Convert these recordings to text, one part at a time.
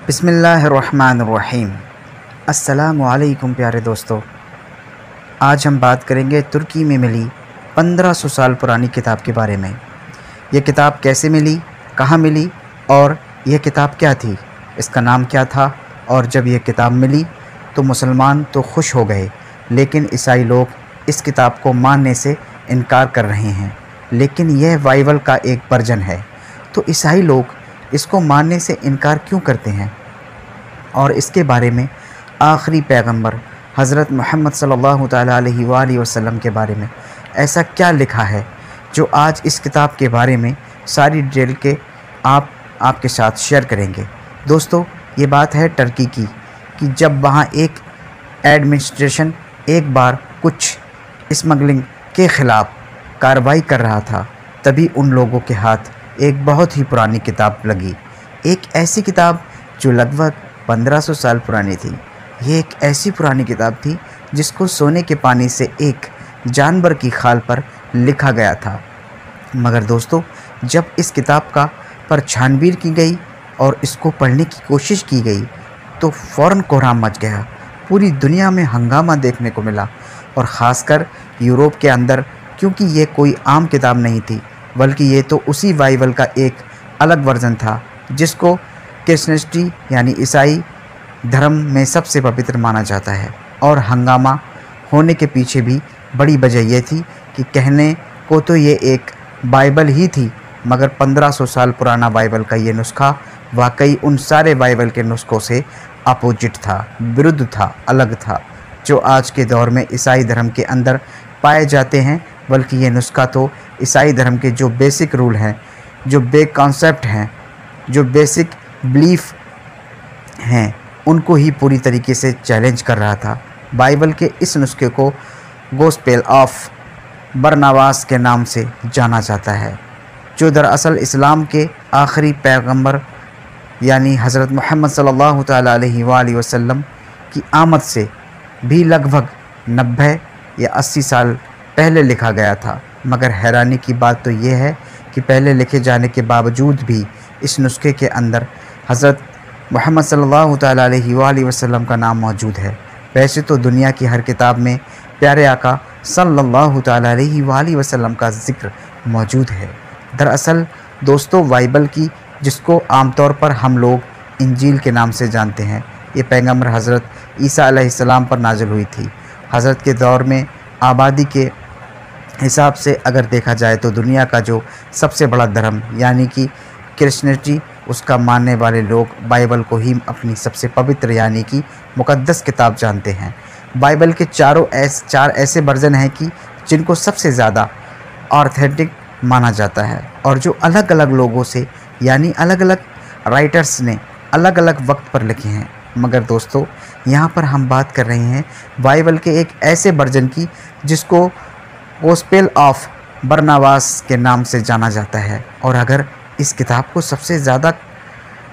बिस्मिल्लाहिर्रहमानिर्रहीम। अस्सलामु अलैकुम प्यारे दोस्तों। आज हम बात करेंगे तुर्की में मिली 1500 साल पुरानी किताब के बारे में। ये किताब कैसे मिली, कहाँ मिली और यह किताब क्या थी, इसका नाम क्या था। और जब यह किताब मिली तो मुसलमान तो खुश हो गए, लेकिन ईसाई लोग इस किताब को मानने से इनकार कर रहे हैं। लेकिन यह बाइबल का एक वर्जन है, तो ईसाई लोग इसको मानने से इनकार क्यों करते हैं। और इसके बारे में आखिरी पैगंबर हज़रत मोहम्मद सल्लल्लाहु तआला अलैहि वसल्लम के बारे में ऐसा क्या लिखा है, जो आज इस किताब के बारे में सारी डिटेल के आपके साथ शेयर करेंगे। दोस्तों, ये बात है टर्की की कि जब वहाँ एक एडमिनिस्ट्रेशन एक बार कुछ स्मगलिंग के ख़िलाफ़ कार्रवाई कर रहा था, तभी उन लोगों के हाथ एक बहुत ही पुरानी किताब लगी। एक ऐसी किताब जो लगभग 1500 साल पुरानी थी। ये एक ऐसी पुरानी किताब थी जिसको सोने के पानी से एक जानवर की खाल पर लिखा गया था। मगर दोस्तों, जब इस किताब पर छानबीन की गई और इसको पढ़ने की कोशिश की गई तो फ़ौरन कोहराम मच गया। पूरी दुनिया में हंगामा देखने को मिला, और ख़ासकर यूरोप के अंदर, क्योंकि ये कोई आम किताब नहीं थी, बल्कि ये तो उसी बाइबल का एक अलग वर्जन था जिसको क्रिश्चियनिटी यानी ईसाई धर्म में सबसे पवित्र माना जाता है। और हंगामा होने के पीछे भी बड़ी वजह यह थी कि कहने को तो ये एक बाइबल ही थी, मगर 1500 साल पुराना बाइबल का ये नुस्खा वाकई उन सारे बाइबल के नुस्खों से अपोजिट था, विरुद्ध था, अलग था, जो आज के दौर में ईसाई धर्म के अंदर पाए जाते हैं। बल्कि ये नुस्खा तो ईसाई धर्म के जो बेसिक रूल हैं, जो बेक कॉन्सेप्ट हैं, जो बेसिक बिलीफ हैं, उनको ही पूरी तरीके से चैलेंज कर रहा था। बाइबल के इस नुस्खे को गॉस्पेल ऑफ बरनाबास के नाम से जाना जाता है, जो दरअसल इस्लाम के आखिरी पैगंबर यानी हज़रत मोहम्मद सल्लल्लाहु तआला अलैहि वसल्लम की आमद से भी लगभग 90 या 80 साल पहले लिखा गया था। मगर हैरानी की बात तो यह है कि पहले लिखे जाने के बावजूद भी इस नुस्खे के अंदर हज़रत मोहम्मद सल्लल्लाहु तआला अलैहि वसल्लम का नाम मौजूद है। वैसे तो दुनिया की हर किताब में प्यारे आका सल्लल्लाहु तआला अलैहि वसल्लम का ज़िक्र मौजूद है। दरअसल दोस्तों, बाइबल की, जिसको आमतौर पर हम लोग इंजील के नाम से जानते हैं, ये पैगंबर हज़रत ईसा अलैहिस्सलाम पर नाज़िल हुई थी। हज़रत के दौर में आबादी के हिसाब से अगर देखा जाए तो दुनिया का जो सबसे बड़ा धर्म यानी कि क्रिश्चियनिटी, उसका मानने वाले लोग बाइबल को ही अपनी सबसे पवित्र यानी कि मुक़द्दस किताब जानते हैं। बाइबल के चार ऐसे वर्जन हैं कि जिनको सबसे ज़्यादा ऑथेंटिक माना जाता है, और जो अलग अलग लोगों से यानी अलग अलग राइटर्स ने अलग अलग वक्त पर लिखे हैं। मगर दोस्तों, यहाँ पर हम बात कर रहे हैं बाइबल के एक ऐसे वर्जन की जिसको गॉस्पेल ऑफ बरनाबास के नाम से जाना जाता है। और अगर इस किताब को सबसे ज़्यादा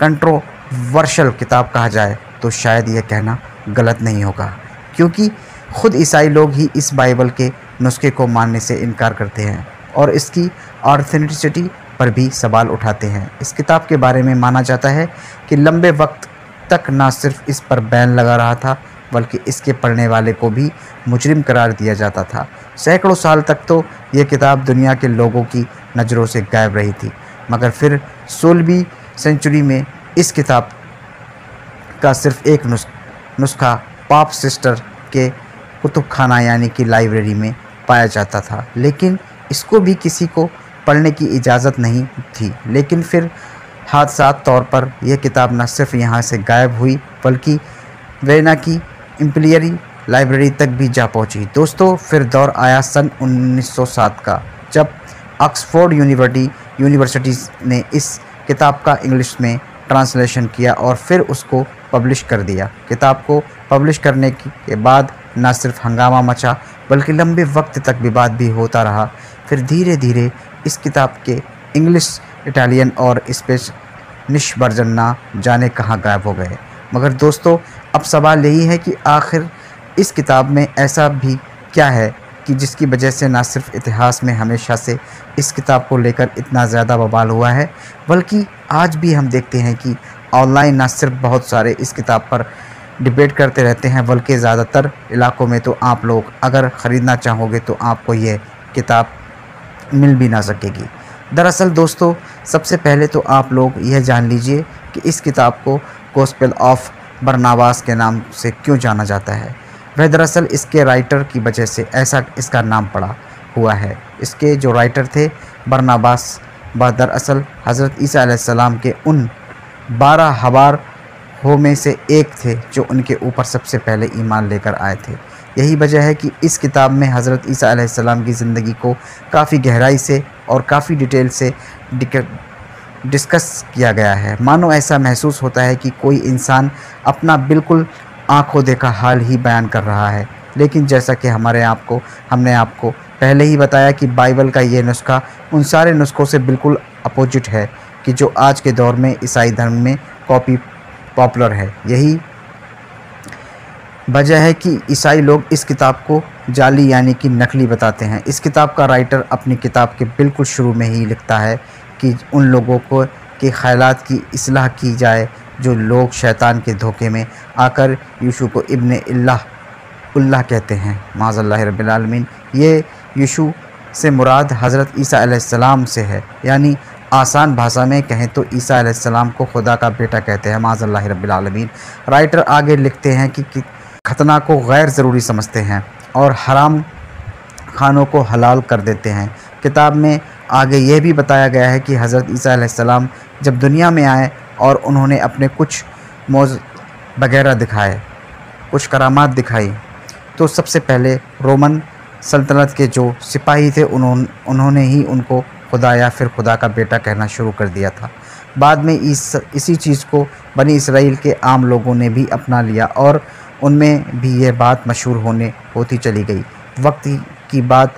कंट्रोवर्शियल किताब कहा जाए तो शायद यह कहना गलत नहीं होगा, क्योंकि ख़ुद ईसाई लोग ही इस बाइबल के नुस्खे को मानने से इनकार करते हैं और इसकी ऑथेंटिसिटी पर भी सवाल उठाते हैं। इस किताब के बारे में माना जाता है कि लंबे वक्त तक न सिर्फ इस पर बैन लगा रहा था, बल्कि इसके पढ़ने वाले को भी मुजरिम करार दिया जाता था। सैकड़ों साल तक तो ये किताब दुनिया के लोगों की नज़रों से गायब रही थी। मगर फिर 16वीं सेंचुरी में इस किताब का सिर्फ एक नुस्खा पाप सिस्टर के कुतुबखाना यानी कि लाइब्रेरी में पाया जाता था, लेकिन इसको भी किसी को पढ़ने की इजाज़त नहीं थी। लेकिन फिर हादसात तौर पर यह किताब न सिर्फ यहाँ से गायब हुई, बल्कि वेना की इम्पीरियल लाइब्रेरी तक भी जा पहुँची। दोस्तों, फिर दौर आया सन 1907 का, जब ऑक्सफोर्ड यूनिवर्सिटी ने इस किताब का इंग्लिश में ट्रांसलेशन किया और फिर उसको पब्लिश कर दिया। किताब को पब्लिश करने के बाद न सिर्फ हंगामा मचा, बल्कि लंबे वक्त तक विवाद भी होता रहा। फिर धीरे धीरे इस किताब के इंग्लिश, इटालियन और स्पेनिश वर्जन ना जाने कहाँ गायब हो गए। मगर दोस्तों, अब सवाल यही है कि आखिर इस किताब में ऐसा भी क्या है कि जिसकी वजह से ना सिर्फ इतिहास में हमेशा से इस किताब को लेकर इतना ज़्यादा बवाल हुआ है, बल्कि आज भी हम देखते हैं कि ऑनलाइन न सिर्फ बहुत सारे इस किताब पर डिबेट करते रहते हैं, बल्कि ज़्यादातर इलाकों में तो आप लोग अगर ख़रीदना चाहोगे तो आपको यह किताब मिल भी ना सकेगी। दरअसल दोस्तों, सबसे पहले तो आप लोग यह जान लीजिए कि इस किताब को गॉस्पेल ऑफ बरनाबास के नाम से क्यों जाना जाता है। वह दरअसल इसके राइटर की वजह से ऐसा इसका नाम पड़ा हुआ है। इसके जो राइटर थे बरनाबास, वह दरअसल हज़रत ईसा अलैहिस्सलाम के उन 12 हवार हो में से एक थे जो उनके ऊपर सबसे पहले ईमान लेकर आए थे। यही वजह है कि इस किताब में हज़रत ईसा अलैहिस्सलाम की ज़िंदगी को काफ़ी गहराई से और काफ़ी डिटेल से डिस्कस किया गया है। मानो ऐसा महसूस होता है कि कोई इंसान अपना बिल्कुल आंखों देखा हाल ही बयान कर रहा है। लेकिन जैसा कि हमने आपको पहले ही बताया कि बाइबल का ये नुस्खा उन सारे नुस्खों से बिल्कुल अपोजिट है कि जो आज के दौर में ईसाई धर्म में कॉपी पॉपुलर है। यही वजह है कि ईसाई लोग इस किताब को जाली यानी कि नकली बताते हैं। इस किताब का राइटर अपनी किताब के बिल्कुल शुरू में ही लिखता है कि उन लोगों को के ख़यालात की इस्लाह की जाए जो लोग शैतान के धोखे में आकर यीशु को इब्ने उल्लाह कहते हैं। माज़अल्लाह रब्बिल आलमीन। ये यीशु से मुराद हज़रत ईसा अलैहिस्सलाम से है, यानी आसान भाषा में कहें तो ईसा अलैहिस्सलाम को खुदा का बेटा कहते हैं। माज़अल्लाह रब्बिल आलमीन। राइटर आगे लिखते हैं कि खतना को गैर ज़रूरी समझते हैं और हराम खानों को हलाल कर देते हैं। किताब में आगे यह भी बताया गया है कि हज़रत ईसा अलैहिस्सलाम जब दुनिया में आए और उन्होंने अपने कुछ मौज वगैरह दिखाए, कुछ करामात दिखाई, तो सबसे पहले रोमन सल्तनत के जो सिपाही थे उन्होंने ही उनको खुदा या फिर खुदा का बेटा कहना शुरू कर दिया था। बाद में इसी चीज़ को बनी इसराइल के आम लोगों ने भी अपना लिया और उनमें भी यह बात मशहूर होती चली गई। वक्त की बात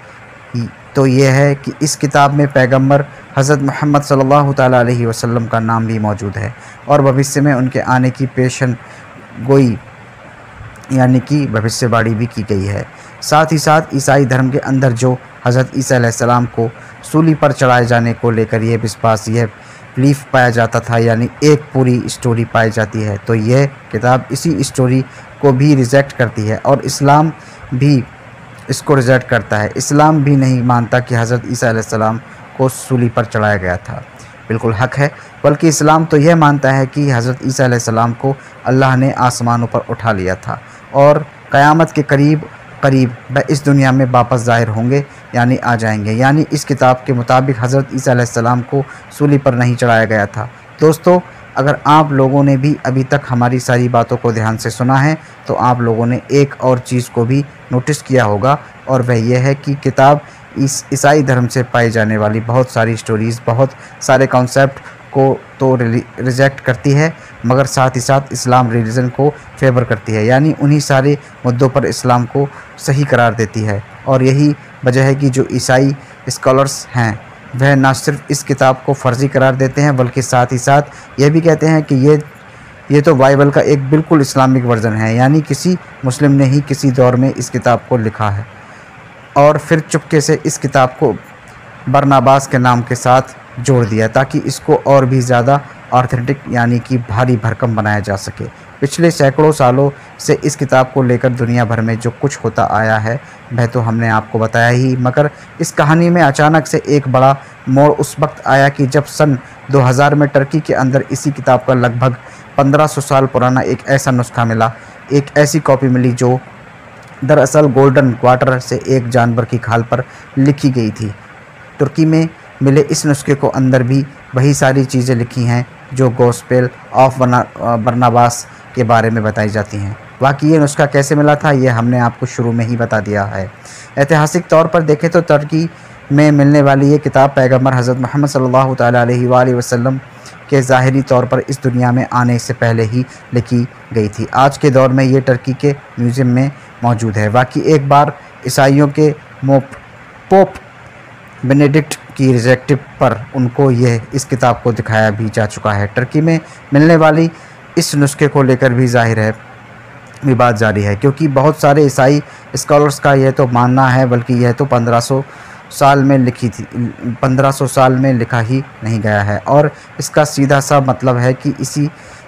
तो यह है कि इस किताब में पैगंबर हज़रत मोहम्मद सल्लल्लाहु ताला अलैहि वसल्लम का नाम भी मौजूद है और भविष्य में उनके आने की पेशन गोई यानी कि भविष्यवाणी भी की गई है। साथ ही साथ ईसाई धर्म के अंदर जो हज़रत ईसा अलैहिस्सलाम को सूली पर चढ़ाए जाने को लेकर यह विश्वास, यह बिलीफ पाया जाता था, यानी एक पूरी स्टोरी पाई जाती है, तो यह किताब इसी स्टोरी को भी रिजेक्ट करती है और इस्लाम भी इसको रिजेक्ट करता है। इस्लाम भी नहीं मानता कि हज़रत ईसा अलैहिस्सलाम को सूली पर चढ़ाया गया था। बिल्कुल हक है, बल्कि इस्लाम तो यह मानता है कि हज़रत ईसा अलैहिस्सलाम को अल्लाह ने आसमानों पर उठा लिया था और क़यामत के करीब वह इस दुनिया में वापस ज़ाहिर होंगे, यानी आ जाएंगे। यानी इस किताब के मुताबिक हज़रत ईसा अलैहिस्सलाम को सूली पर नहीं चढ़ाया गया था। दोस्तों, अगर आप लोगों ने भी अभी तक हमारी सारी बातों को ध्यान से सुना है तो आप लोगों ने एक और चीज़ को भी नोटिस किया होगा, और वह यह है कि किताब इस ईसाई धर्म से पाई जाने वाली बहुत सारी स्टोरीज़, बहुत सारे कॉन्सेप्ट को तो रिजेक्ट करती है, मगर साथ ही साथ इस्लाम रिलीजन को फेवर करती है, यानी उन्हीं सारे मुद्दों पर इस्लाम को सही करार देती है। और यही वजह है कि जो ईसाई स्कॉलर्स हैं वह न सिर्फ इस किताब को फ़र्ज़ी करार देते हैं, बल्कि साथ ही साथ यह भी कहते हैं कि ये तो बाइबल का एक बिल्कुल इस्लामिक वर्ज़न है, यानी किसी मुस्लिम ने ही किसी दौर में इस किताब को लिखा है और फिर चुपके से इस किताब को बरनाबास के नाम के साथ जोड़ दिया ताकि इसको और भी ज़्यादा ऑथेंटिक यानी कि भारी भरकम बनाया जा सके। पिछले सैकड़ों सालों से इस किताब को लेकर दुनिया भर में जो कुछ होता आया है वह तो हमने आपको बताया ही, मगर इस कहानी में अचानक से एक बड़ा मोड़ उस वक्त आया कि जब सन 2000 में टर्की के अंदर इसी किताब का लगभग 1500 साल पुराना एक ऐसा नुस्खा मिला, एक ऐसी कॉपी मिली जो दरअसल गोल्डन क्वार्टर से एक जानवर की खाल पर लिखी गई थी। तुर्की में मिले इस नुस्खे को अंदर भी वही सारी चीज़ें लिखी हैं जो गॉस्पेल ऑफ बरनाबास के बारे में बताई जाती हैं। बाकी ये नुस्खा कैसे मिला था ये हमने आपको शुरू में ही बता दिया है। ऐतिहासिक तौर पर देखें तो तुर्की में मिलने वाली ये किताब पैगंबर हज़रत मोहम्मद सल्लल्लाहु अलैहि वसल्लम के ज़ाहिरी तौर पर इस दुनिया में आने से पहले ही लिखी गई थी। आज के दौर में ये टर्की के म्यूज़ियम में मौजूद है। बाकी एक बार ईसाइयों के पोप बेनेडिक्ट की रिजेक्टिव पर उनको यह इस किताब को दिखाया भी जा चुका है। टर्की में मिलने वाली इस नुस्खे को लेकर भी जाहिर है विवाद जारी है, क्योंकि बहुत सारे ईसाई स्कॉलर्स का यह तो मानना है, बल्कि यह तो 1500 साल में लिखी थी, 1500 साल में लिखा ही नहीं गया है। और इसका सीधा सा मतलब है कि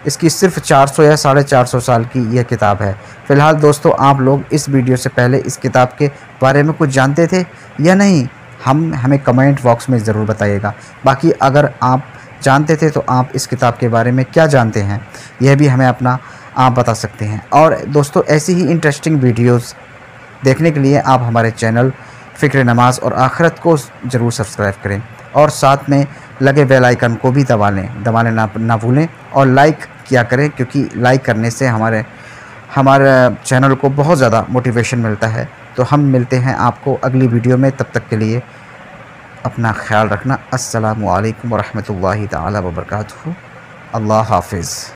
इसकी सिर्फ 400 या 450 साल की यह किताब है। फ़िलहाल दोस्तों, आप लोग इस वीडियो से पहले इस किताब के बारे में कुछ जानते थे या नहीं, हमें कमेंट बॉक्स में ज़रूर बताइएगा। बाकी अगर आप जानते थे तो आप इस किताब के बारे में क्या जानते हैं, यह भी हमें अपना आप बता सकते हैं। और दोस्तों, ऐसी ही इंटरेस्टिंग वीडियोस देखने के लिए आप हमारे चैनल फ़िक्र नमाज और आखिरत को ज़रूर सब्सक्राइब करें और साथ में लगे बेल आइकन को भी दबाने ना भूलें और लाइक किया करें, क्योंकि लाइक करने से हमारे चैनल को बहुत ज़्यादा मोटिवेशन मिलता है। तो हम मिलते हैं आपको अगली वीडियो में, तब तक के लिए अपना ख्याल रखना। अस्सलामु अलैकुम व रहमतुल्लाहि ताला व बरकातुहू। अल्लाह हाफ़िज़।